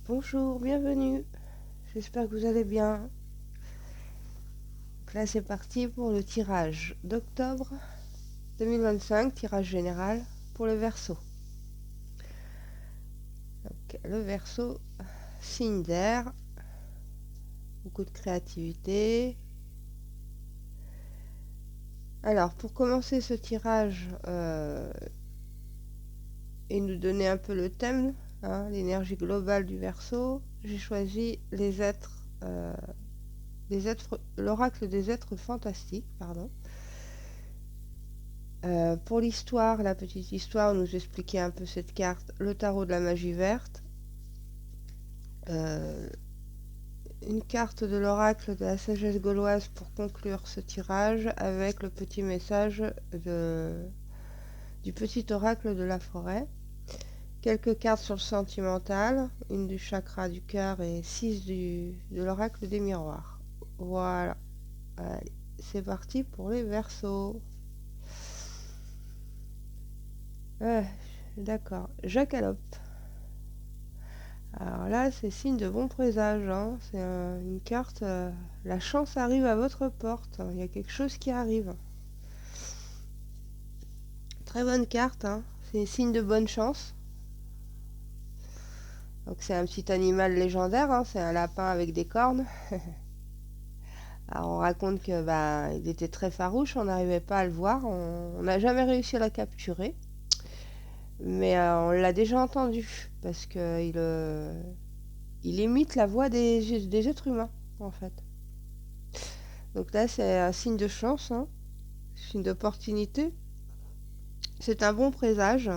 Bonjour, bienvenue. J'espère que vous allez bien. Donc là, c'est parti pour le tirage d'octobre 2025, tirage général pour le Verseau. Donc, le Verseau, signe d'air, beaucoup de créativité. Alors, pour commencer ce tirage et nous donner un peu le thème, l'énergie globale du Verseau, j'ai choisi l'oracle des êtres fantastiques, pardon. Pour l'histoire, la petite histoire, nous expliquait un peu cette carte, le tarot de la magie verte, une carte de l'oracle de la sagesse gauloise pour conclure ce tirage avec le petit message du petit oracle de la forêt, quelques cartes sur le sentimental, une du chakra du cœur et 6 de l'oracle des miroirs. Voilà, allez, c'est parti pour les Verseaux. D'accord, Jackalope. Alors là, c'est signe de bon présage, hein. C'est une carte, la chance arrive à votre porte. Il y a quelque chose qui arrive. Très bonne carte, hein. C'est signe de bonne chance. Donc c'est un petit animal légendaire, hein. C'est un lapin avec des cornes. Alors on raconte que il était très farouche, on n'arrivait pas à le voir, on n'a jamais réussi à la capturer. Mais on l'a déjà entendu, parce que il imite la voix des êtres humains, en fait. Donc là, c'est un signe de chance, hein, signe d'opportunité. C'est un bon présage.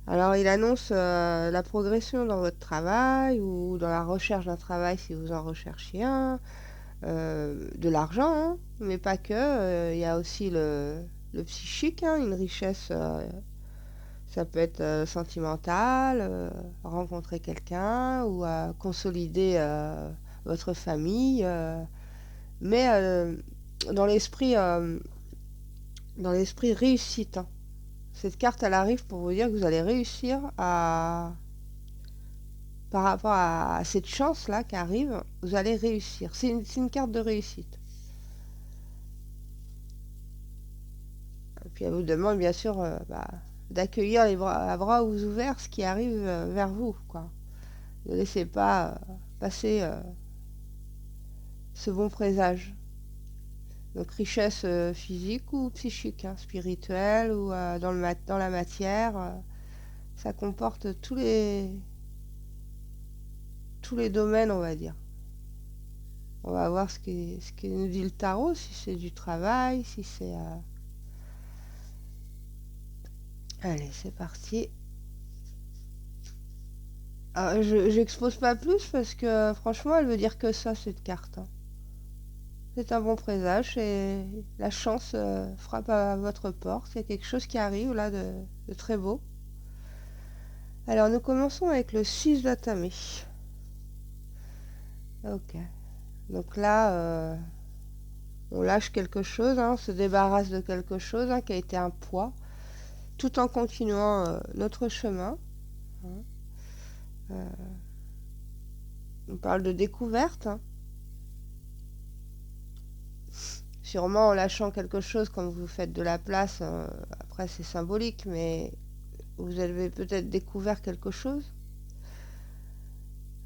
Alors, il annonce la progression dans votre travail ou dans la recherche d'un travail si vous en recherchez un, de l'argent, hein, mais pas que. Il y a aussi le psychique, hein, une richesse. Ça peut être sentimental, rencontrer quelqu'un ou consolider votre famille. Mais dans l'esprit réussite, hein. Cette carte, elle arrive pour vous dire que vous allez réussir par rapport à cette chance-là qui arrive, vous allez réussir. C'est une carte de réussite. Et puis elle vous demande bien sûr d'accueillir à bras ouverts ce qui arrive vers vous, quoi. Ne laissez pas passer ce bon présage. Donc richesse physique ou psychique, hein, spirituelle ou dans la matière. Ça comporte tous les domaines, on va dire. On va voir ce que nous dit le tarot, si c'est du travail, si c'est... Allez, c'est parti. Alors, j'expose pas plus parce que franchement, elle veut dire que ça, cette carte, hein. C'est un bon présage et la chance frappe à votre porte. Il y a quelque chose qui arrive là de très beau. Alors, nous commençons avec le 6 d'Atame. Ok. Donc là, on lâche quelque chose, hein, on se débarrasse de quelque chose, hein, qui a été un poids, tout en continuant notre chemin, hein. On parle de découverte, hein. Sûrement en lâchant quelque chose quand vous faites de la place, après c'est symbolique, mais vous avez peut-être découvert quelque chose.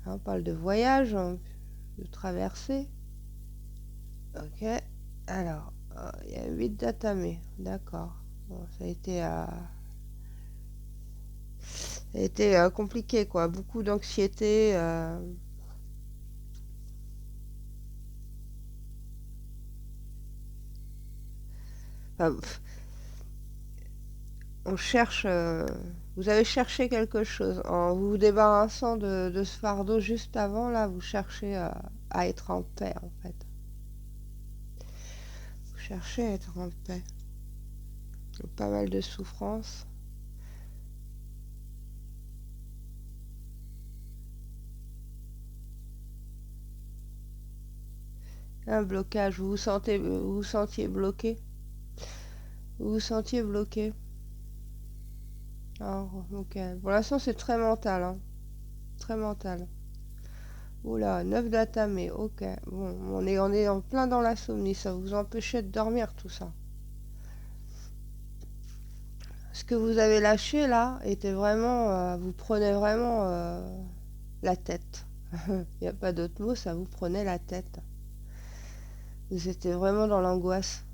Hein, on parle de voyage, hein, de traversée. Ok, alors, il y a 8 d'Atame, d'accord. Bon, ça a été compliqué, quoi. Beaucoup d'anxiété. Enfin, on cherche. Vous avez cherché quelque chose. En vous vous débarrassant de ce fardeau juste avant, là, vous cherchez à être en paix, en fait. Vous cherchez à être en paix. Pas mal de souffrance. Un blocage. Vous vous sentiez bloqué. Vous vous sentiez bloqué. Alors, ok. Pour l'instant, c'est très mental, hein. très mental. Oula, 9 d'atamé, ok. Bon, on est en plein dans l'insomnie, ça vous empêchait de dormir tout ça. Ce que vous avez lâché là était vraiment, vous prenez vraiment la tête. Il n'y a pas d'autre mot, ça vous prenait la tête. Vous étiez vraiment dans l'angoisse.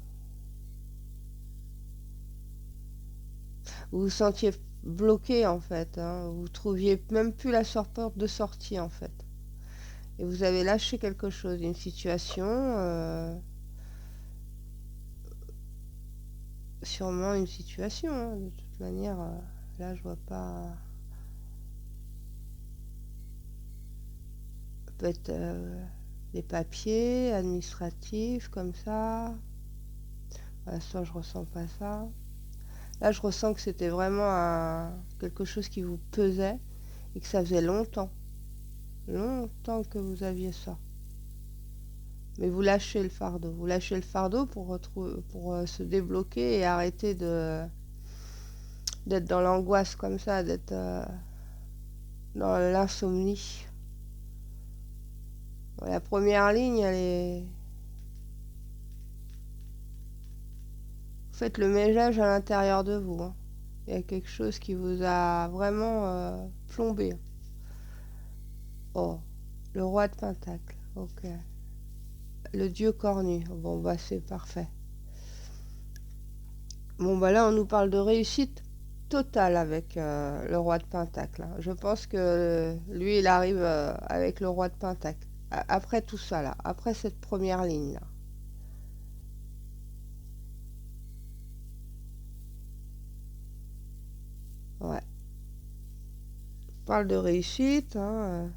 Vous vous sentiez bloqué en fait, hein. Vous trouviez même plus la porte de sortie en fait. Et vous avez lâché quelque chose, une situation, sûrement une situation, hein. De toute manière, là je vois pas. Peut-être des papiers administratifs comme ça. Pour l'instant, je ressens pas ça. Là, je ressens que c'était vraiment quelque chose qui vous pesait et que ça faisait longtemps que vous aviez ça. Mais vous lâchez le fardeau. Vous lâchez le fardeau pour se débloquer et arrêter d'être dans l'angoisse comme ça, d'être dans l'insomnie. La première ligne, elle est... Vous faites le ménage à l'intérieur de vous, hein. Il y a quelque chose qui vous a vraiment plombé. Oh, le roi de Pentacle. Ok. Le dieu cornu. Bon, bah c'est parfait. Bon, bah là, on nous parle de réussite totale avec le roi de Pentacle, hein. Je pense que lui, il arrive avec le roi de Pentacle. Après tout ça, là. Après cette première ligne, là. Ouais. On parle de réussite, hein.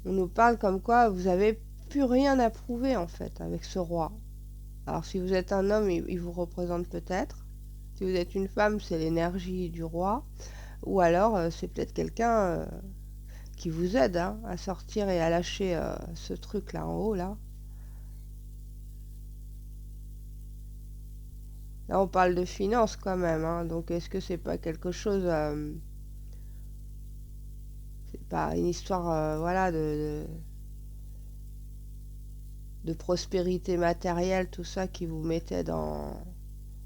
On nous parle comme quoi vous avez plus rien à prouver, en fait, avec ce roi. Alors, si vous êtes un homme, il vous représente peut-être. Si vous êtes une femme, c'est l'énergie du roi. Ou alors, c'est peut-être quelqu'un qui vous aide, hein, à sortir et à lâcher ce truc-là en haut, là. Là, on parle de finances quand même, hein. Donc, est-ce que c'est pas quelque chose... c'est pas une histoire, voilà, de prospérité matérielle, tout ça, qui vous mettait dans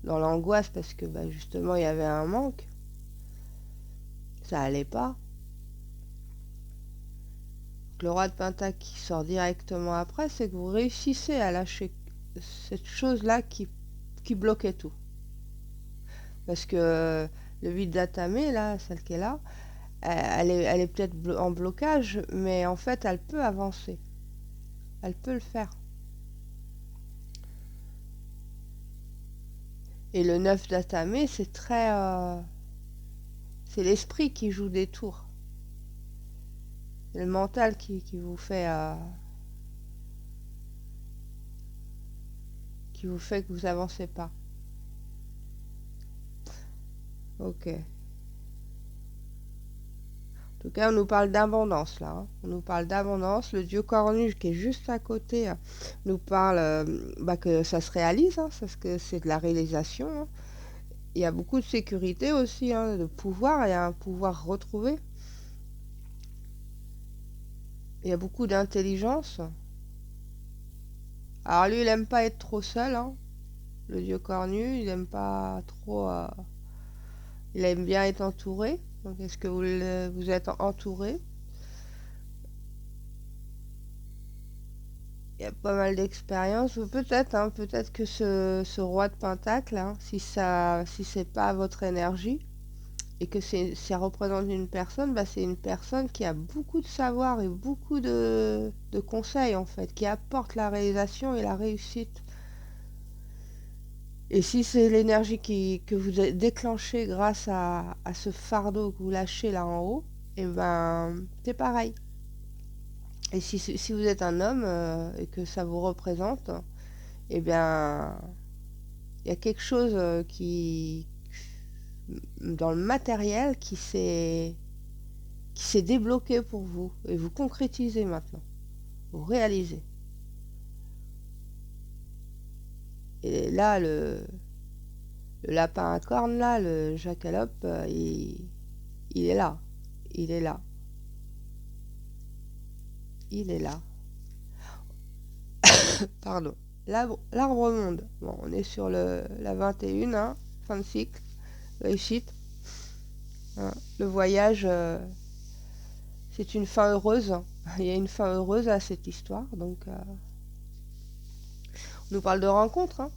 l'angoisse parce que, bah, justement, il y avait un manque. Ça allait pas. Le roi de Pentacle qui sort directement après, c'est que vous réussissez à lâcher cette chose-là qui bloquait tout. Parce que le 8 d'Atamé, là, celle qui est là, elle est peut-être en blocage, mais en fait, elle peut avancer. Elle peut le faire. Et le 9 d'Atamé, c'est très... c'est l'esprit qui joue des tours. C'est le mental qui vous fait... qui vous fait que vous avancez pas. Ok. En tout cas, on nous parle d'abondance là, hein. On nous parle d'abondance. Le dieu cornu qui est juste à côté nous parle bah, que ça se réalise, hein, parce que c'est de la réalisation, hein. Il y a beaucoup de sécurité aussi, hein, de pouvoir. Il y a un pouvoir retrouvé. Il y a beaucoup d'intelligence. Alors lui, il aime pas être trop seul, hein. Le dieu cornu, il aime pas trop... il aime bien être entouré. Donc est-ce que vous êtes entouré? Il y a pas mal d'expérience. Peut-être, hein, peut-être que ce roi de Pentacle, hein, si c'est pas votre énergie et que ça représente une personne, bah, c'est une personne qui a beaucoup de savoir et beaucoup de conseils en fait, qui apporte la réalisation et la réussite. Et si c'est l'énergie que vous avez déclenchée grâce à ce fardeau que vous lâchez là en haut, et ben c'est pareil. Et si vous êtes un homme et que ça vous représente, eh bien, il y a quelque chose dans le matériel qui s'est débloqué pour vous. Et vous concrétisez maintenant. Vous réalisez. Et là, le lapin à cornes, là, le jackalope, il est là. Il est là. il est là. Pardon. L'arbre monde. Bon, on est sur la 21, hein, fin de cycle. Réussite. Hein. Le voyage, c'est une fin heureuse. Il y a une fin heureuse à cette histoire. Donc, on nous parle de rencontres, hein,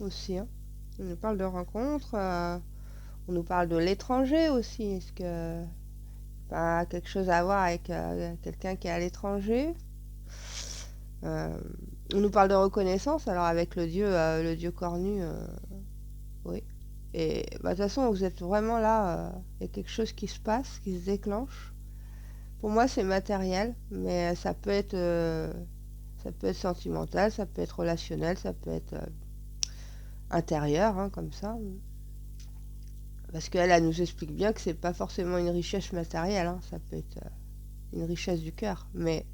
aussi. Hein. On nous parle de rencontres. On nous parle de l'étranger aussi. Est-ce que quelque chose à voir avec quelqu'un qui est à l'étranger? On nous parle de reconnaissance, alors avec le dieu cornu, oui. Et de toute façon, vous êtes vraiment là, il y a quelque chose qui se passe, qui se déclenche. Pour moi, c'est matériel, mais ça peut être sentimental, ça peut être relationnel, ça peut être intérieur, hein, comme ça. Parce qu'elle, elle nous explique bien que c'est pas forcément une richesse matérielle, hein, ça peut être une richesse du cœur, mais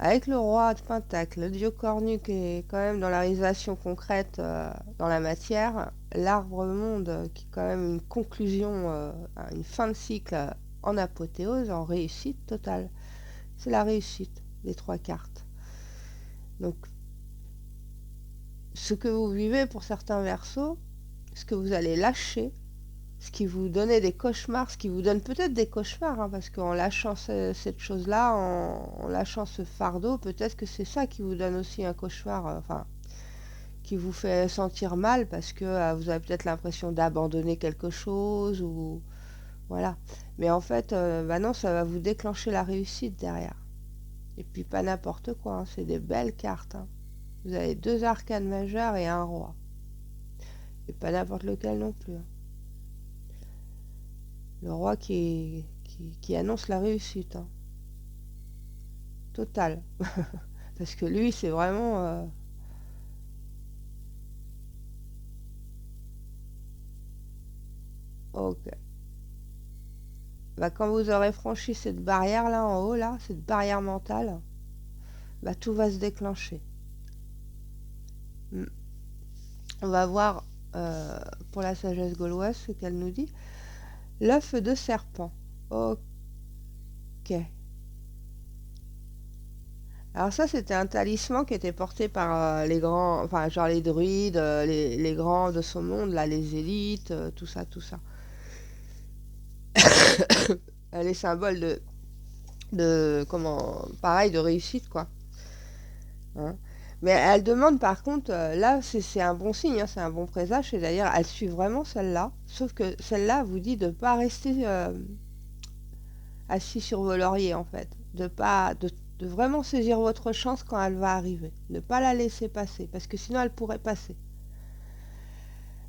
avec le roi de Pentacle, le dieu cornu qui est quand même dans la réalisation concrète dans la matière, l'arbre monde qui est quand même une conclusion, une fin de cycle en apothéose, en réussite totale. C'est la réussite des 3 cartes. Donc, ce que vous vivez pour certains versos, ce que vous allez lâcher, ce qui vous donnait des cauchemars, ce qui vous donne peut-être des cauchemars, hein, parce qu'en lâchant cette chose-là, en lâchant ce fardeau, peut-être que c'est ça qui vous donne aussi un cauchemar, enfin, qui vous fait sentir mal, parce que vous avez peut-être l'impression d'abandonner quelque chose, ou voilà. Mais en fait, bah non, ça va vous déclencher la réussite derrière. Et puis pas n'importe quoi, hein, c'est des belles cartes. Hein. Vous avez 2 arcanes majeures et un roi. Et pas n'importe lequel non plus. Hein. Le roi qui annonce la réussite. Hein. Totale. Parce que lui, c'est vraiment... Ok. Bah, quand vous aurez franchi cette barrière-là en haut, là, cette barrière mentale, bah, tout va se déclencher. On va voir pour la sagesse gauloise ce qu'elle nous dit. L'œuf de serpent. Ok. Alors ça, c'était un talisman qui était porté par les grands, enfin genre les druides, les grands de ce monde, là, les élites, tout ça, tout ça. Les symboles comment, pareil, de réussite, quoi. Hein. Mais elle demande par contre, là, c'est un bon signe, hein, c'est un bon présage, et d'ailleurs, elle suit vraiment celle-là. Sauf que celle-là vous dit de ne pas rester assis sur vos lauriers, en fait. De vraiment saisir votre chance quand elle va arriver. Ne pas la laisser passer, parce que sinon elle pourrait passer.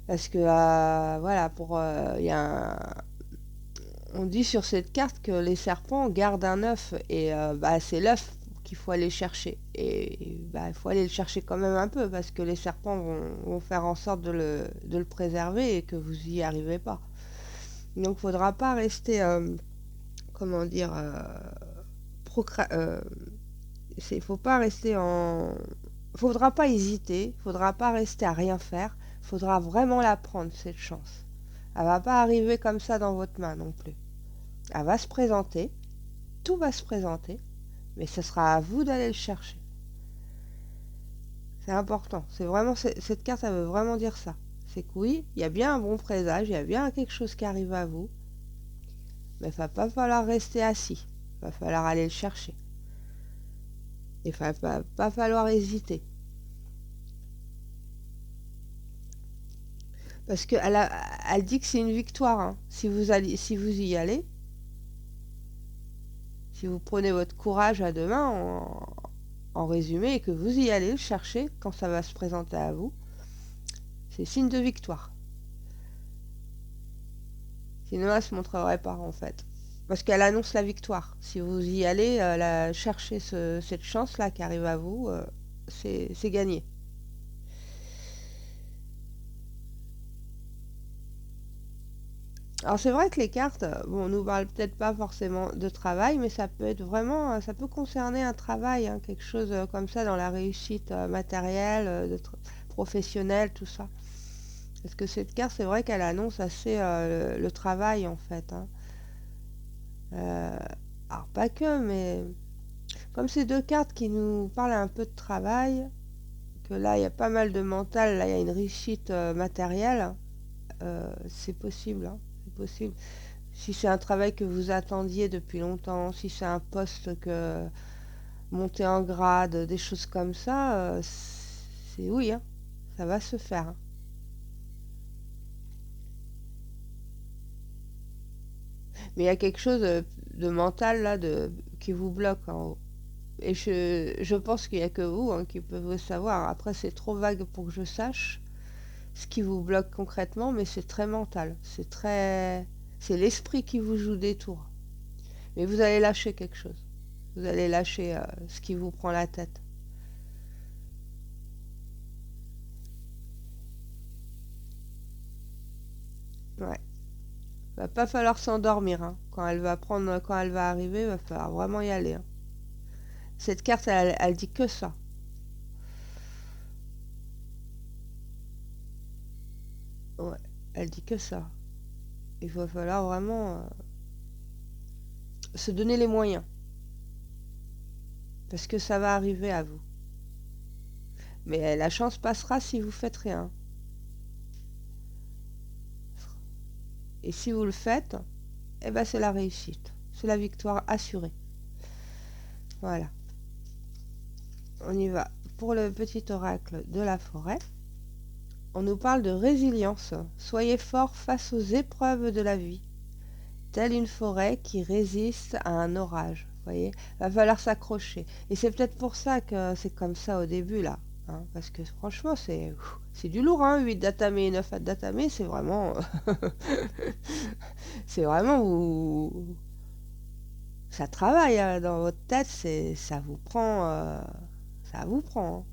Parce que, voilà, on dit sur cette carte que les serpents gardent un œuf, et bah, c'est l'œuf qu'il faut aller chercher. Et bah, il faut aller le chercher quand même un peu, parce que les serpents vont faire en sorte de le préserver et que vous y arrivez pas. Donc il ne faudra pas rester, comment dire, faut pas rester faudra pas hésiter, faudra pas rester à rien faire, faudra vraiment la prendre, cette chance. Elle va pas arriver comme ça dans votre main non plus. Elle va se présenter, tout va se présenter, mais ce sera à vous d'aller le chercher. C'est important. C'est vraiment cette carte, elle veut vraiment dire ça. C'est que oui, il y a bien un bon présage, il y a bien quelque chose qui arrive à vous, mais il va pas falloir rester assis. Il va falloir aller le chercher. Il va pas falloir hésiter. Parce elle dit que c'est une victoire. Hein. Si vous y allez, si vous prenez votre courage à deux mains, en résumé, et que vous y allez le chercher quand ça va se présenter à vous, c'est signe de victoire. Sinon, elle ne se montrerait pas, en fait. Parce qu'elle annonce la victoire. Si vous y allez chercher cette chance-là qui arrive à vous, c'est gagné. Alors c'est vrai que les cartes, bon, on nous parle peut-être pas forcément de travail, mais ça peut être vraiment, ça peut concerner un travail, hein, quelque chose comme ça dans la réussite matérielle, professionnelle, tout ça. Parce que cette carte, c'est vrai qu'elle annonce assez le travail en fait. Hein. Alors pas que, mais Comme ces deux cartes qui nous parlent un peu de travail, que là il y a pas mal de mental, là il y a une réussite matérielle, c'est possible, hein, c'est possible. Si c'est un travail que vous attendiez depuis longtemps, si c'est un poste que monter en grade, des choses comme ça, c'est oui, hein, ça va se faire, hein. Mais il y a quelque chose de mental là, qui vous bloque en haut. Et je pense qu'il n'y a que vous hein, qui pouvez le savoir. Après, c'est trop vague pour que je sache ce qui vous bloque concrètement, mais c'est très mental. C'est l'esprit qui vous joue des tours. Mais vous allez lâcher quelque chose. Vous allez lâcher ce qui vous prend la tête. Ouais. Va pas falloir s'endormir, hein. Quand elle va arriver, va falloir vraiment y aller, hein. Cette carte, elle dit que ça. Ouais, elle dit que ça. Il va falloir vraiment se donner les moyens. Parce que ça va arriver à vous. Mais la chance passera si vous faites rien. Et si vous le faites, eh ben c'est la réussite. C'est la victoire assurée. Voilà. On y va. Pour le petit oracle de la forêt, on nous parle de résilience. Soyez fort face aux épreuves de la vie, telle une forêt qui résiste à un orage. Vous voyez, va falloir s'accrocher. Et c'est peut-être pour ça que c'est comme ça au début là, hein, parce que franchement c'est du lourd, hein, 8 datamé et 9 datamé, c'est vraiment c'est vraiment ça travaille hein, dans votre tête, ça vous prend, hein.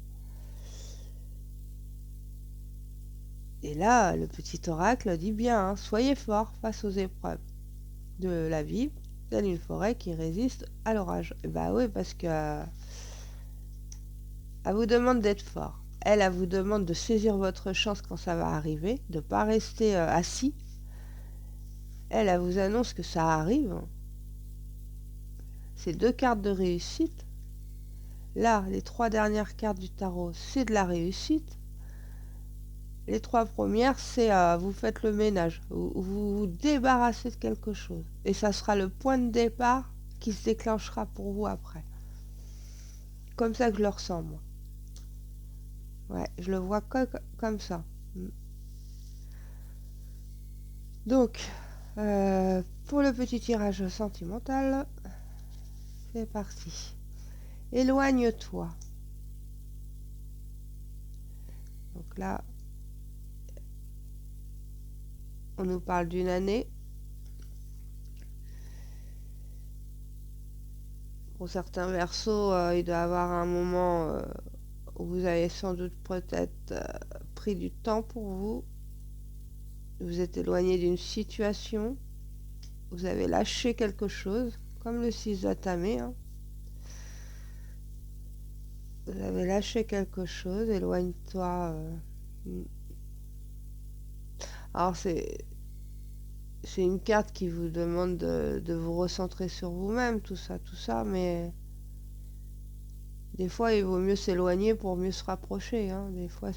Et là, le petit oracle dit bien, hein, soyez fort face aux épreuves de la vie, telle une forêt qui résiste à l'orage. Et bah oui, parce que elle vous demande d'être fort. Elle vous demande de saisir votre chance quand ça va arriver, de ne pas rester assis. Elle vous annonce que ça arrive. C'est deux cartes de réussite. Là, les trois dernières cartes du tarot, c'est de la réussite. Les trois premières, c'est vous faites le ménage, vous vous débarrassez de quelque chose. Et ça sera le point de départ qui se déclenchera pour vous après. Comme ça que je le ressens, moi. Ouais, je le vois comme ça. Donc, pour le petit tirage sentimental, c'est parti. Éloigne-toi. Donc là, on nous parle d'une année. Pour certains versos, il doit y avoir un moment où vous avez sans doute peut-être pris du temps pour vous. Vous êtes éloigné d'une situation. Vous avez lâché quelque chose, comme le 6 d'Atamé, hein. Vous avez lâché quelque chose, éloigne-toi. Alors c'est une carte qui vous demande de vous recentrer sur vous-même, tout ça, mais des fois il vaut mieux s'éloigner pour mieux se rapprocher, hein. Des fois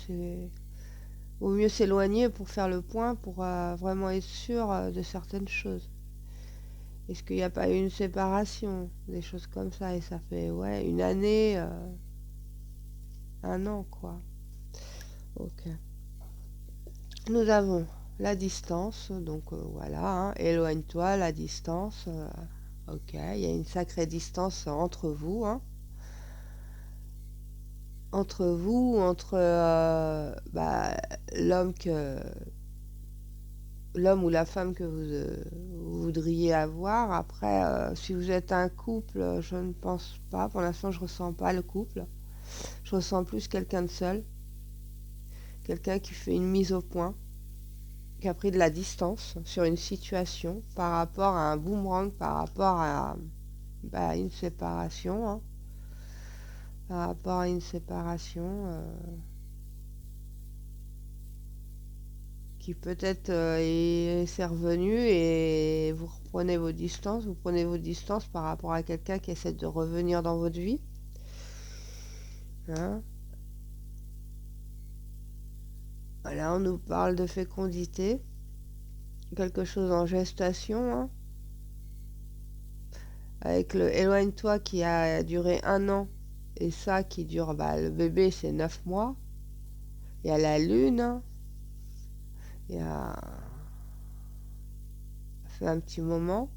vaut mieux s'éloigner pour faire le point, pour vraiment être sûr de certaines choses. Est-ce qu'il n'y a pas eu une séparation, des choses comme ça, et ça fait ouais une année, un an quoi. Ok. Nous avons la distance, donc voilà, hein, éloigne-toi, la distance. Ok, il y a une sacrée distance entre vous, hein. Entre vous, entre l'homme l'homme ou la femme que vous voudriez avoir. Après, si vous êtes un couple, je ne pense pas. Pour l'instant, je ressens pas le couple. Je ressens plus quelqu'un de seul, quelqu'un qui fait une mise au point, qui a pris de la distance sur une situation par rapport à un boomerang, par rapport à une séparation, hein. Par rapport à une séparation qui peut-être s'est revenu et vous reprenez vos distances, vous prenez vos distances par rapport à quelqu'un qui essaie de revenir dans votre vie. Hein. Voilà, on nous parle de fécondité, quelque chose en gestation, hein, avec le éloigne-toi qui a duré 1 an, et ça qui dure, le bébé c'est 9 mois. Il y a la lune, hein. Il y a... Ça fait un petit moment.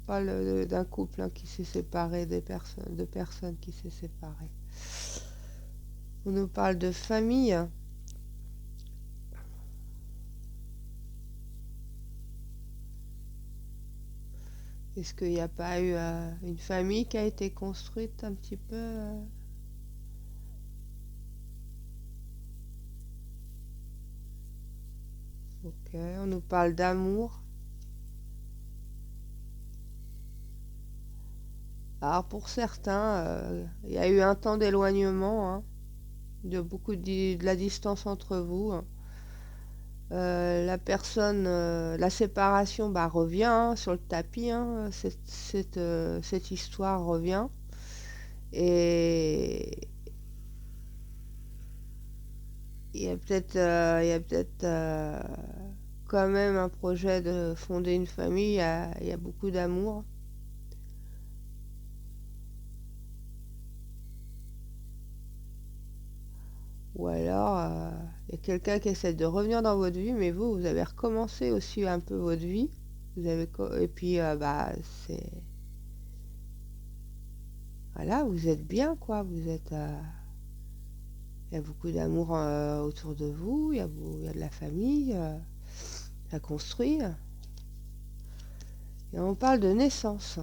Pas d'un couple, hein, qui s'est séparé, de personnes qui s'est séparé. On nous parle de famille. Est-ce qu'il n'y a pas eu une famille qui a été construite un petit peu Ok, on nous parle d'amour. Alors pour certains, il y a eu un temps d'éloignement, hein, de la distance entre vous. Hein. La personne, la séparation revient, hein, sur le tapis, hein, cette histoire revient. Et il y a peut-être quand même un projet de fonder une famille, il y a beaucoup d'amour. Ou alors, il y a quelqu'un qui essaie de revenir dans votre vie, mais vous avez recommencé aussi un peu votre vie. Et puis, c'est... Voilà, vous êtes bien, quoi. Vous êtes... il y a beaucoup d'amour autour de vous, il y a de la famille, à construire. Et on parle de naissance.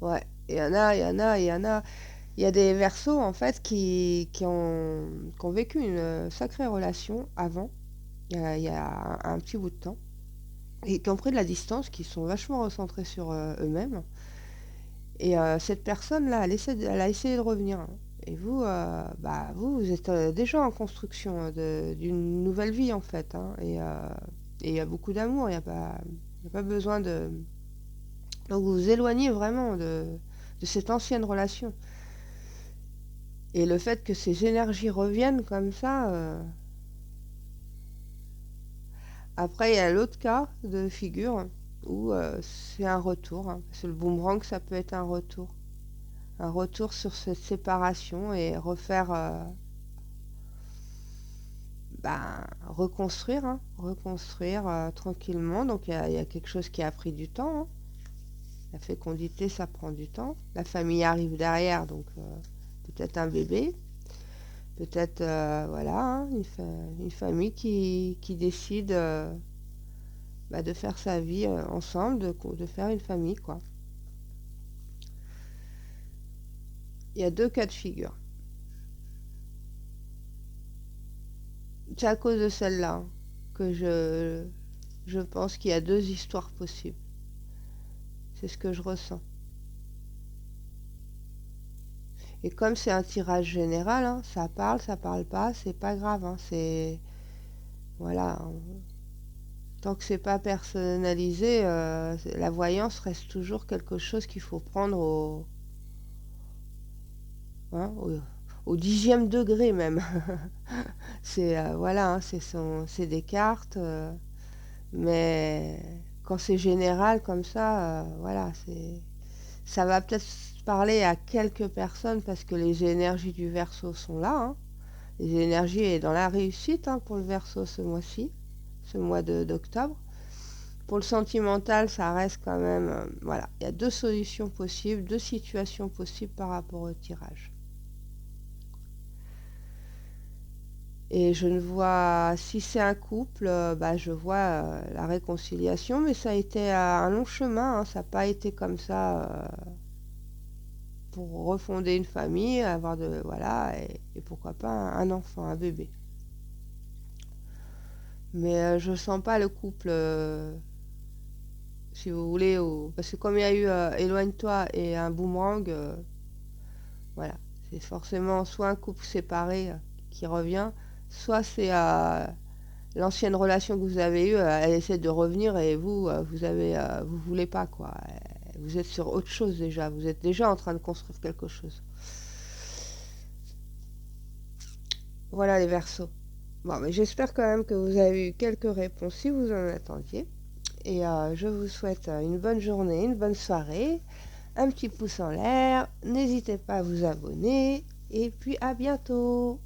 Ouais, il y a des Verseaux, en fait, qui ont vécu une sacrée relation avant, il y a un petit bout de temps, et qui ont pris de la distance, qui sont vachement recentrés sur eux-mêmes. Et cette personne-là, elle a essayé de revenir. Hein. Et vous, vous êtes déjà en construction, hein, d'une nouvelle vie, en fait. Hein. Et il y a beaucoup d'amour, il y a pas besoin de... Donc vous vous éloignez vraiment de cette ancienne relation. Et le fait que ces énergies reviennent comme ça... Après, il y a l'autre cas de figure où c'est un retour. Hein. Parce que le boomerang, ça peut être un retour. Un retour sur cette séparation et refaire... reconstruire, hein. Reconstruire tranquillement. Donc il y a quelque chose qui a pris du temps. Hein. La fécondité, ça prend du temps. La famille arrive derrière, donc peut-être un bébé. Peut-être, voilà, hein, une famille qui décide de faire sa vie ensemble, de faire une famille, quoi. Il y a 2 cas de figure. C'est à cause de celle-là, hein, que je pense qu'il y a 2 histoires possibles. C'est ce que je ressens. Et comme c'est un tirage général, hein, ça parle pas, c'est pas grave. Hein, c'est... Voilà. Tant que c'est pas personnalisé, la voyance reste toujours quelque chose qu'il faut prendre hein, au 10e degré même. C'est voilà, hein, c'est des cartes, mais quand c'est général comme ça, voilà, ça va peut-être parler à quelques personnes parce que les énergies du Verseau sont là. Hein. Les énergies est dans la réussite, hein, pour le Verseau ce mois-ci, ce mois d'octobre. Pour le sentimental, ça reste quand même... voilà, il y a 2 solutions possibles, 2 situations possibles par rapport au tirage. Et je ne vois... Si c'est un couple, je vois la réconciliation, mais ça a été un long chemin, hein, ça n'a pas été comme ça pour refonder une famille, avoir de... Voilà, et pourquoi pas un enfant, un bébé. Mais je sens pas le couple si vous voulez, parce que comme il y a eu éloigne-toi et un boomerang, voilà, c'est forcément soit un couple séparé qui revient, soit c'est l'ancienne relation que vous avez eue, elle essaie de revenir et vous, vous voulez pas, quoi. Vous êtes sur autre chose déjà, vous êtes déjà en train de construire quelque chose. Voilà les Verseaux. Bon, mais j'espère quand même que vous avez eu quelques réponses si vous en attendiez. Et je vous souhaite une bonne journée, une bonne soirée, un petit pouce en l'air. N'hésitez pas à vous abonner. Et puis à bientôt.